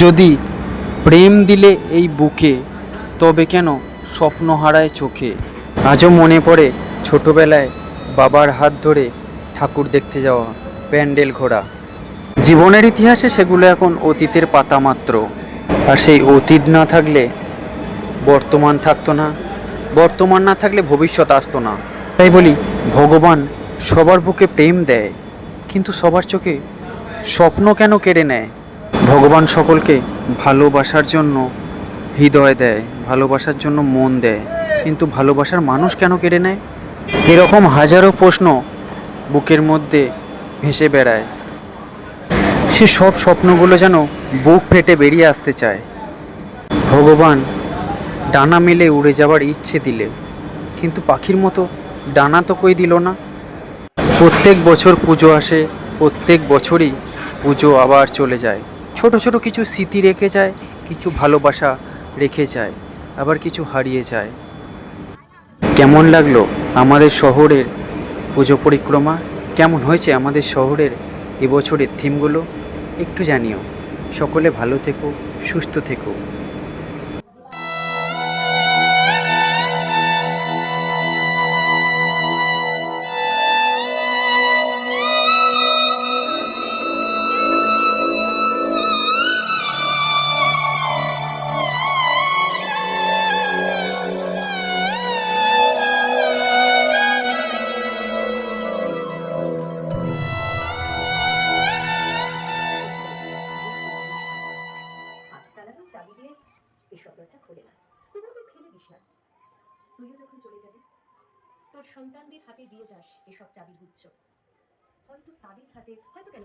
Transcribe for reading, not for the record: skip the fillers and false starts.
যদি প্রেম দিলে এই বুকে, তবে কেন স্বপ্ন হারায় চোখে। আজও মনে পড়ে ছোটবেলায় বাবার হাত ধরে ঠাকুর দেখতে যাওয়া, প্যান্ডেল ঘোরা। জীবনের ইতিহাসে সেগুলো এখন অতীতের পাতা মাত্র। আর সেই অতীত না থাকলে বর্তমান থাকতো না, বর্তমান না থাকলে ভবিষ্যৎ আসতো না। তাই বলি, ভগবান সবার বুকে প্রেম দেয়, কিন্তু সবার চোখে স্বপ্ন কেন কেড়ে নেয়। ভগবান সকলকে ভালোবাসার জন্য হৃদয় দেয়, ভালোবাসার জন্য মন দেয়, কিন্তু ভালোবাসার মানুষ কেন কেড়ে নেয়। এরকম হাজারো প্রশ্ন বুকের মধ্যে ভেসে বেড়ায়। সে সব স্বপ্নগুলো যেন বুক ফেটে বেরিয়ে আসতে চায়। ভগবান ডানা মেলে উড়ে যাওয়ার ইচ্ছে দিলে, কিন্তু পাখির মতো ডানা তো কই দিল না। প্রত্যেক বছর পুজো আসে, প্রত্যেক বছরই পুজো আবার চলে যায়। ছোট ছোট কিছু স্মৃতি রেখে যায়, কিছু ভালোবাসা রেখে যায়, আবার কিছু হারিয়ে যায়। কেমন লাগলো আমাদের শহরের পুজো পরিক্রমা? কেমন হয়েছে আমাদের শহরের এবছরের থিমগুলো? একটু জানিও। সকলে ভালো থেকো, সুস্থ থেকো। তালাটা চাবি দিয়ে এসব দরজা খোলে না। তবুও তুই ফেলে দিস না। তুইও যখন চলে যাবি, তোর সন্তানদের হাতে দিয়ে যাস এসব চাবির গুচ্ছ। হয়তো তাদের হাতে, হয়তো কেন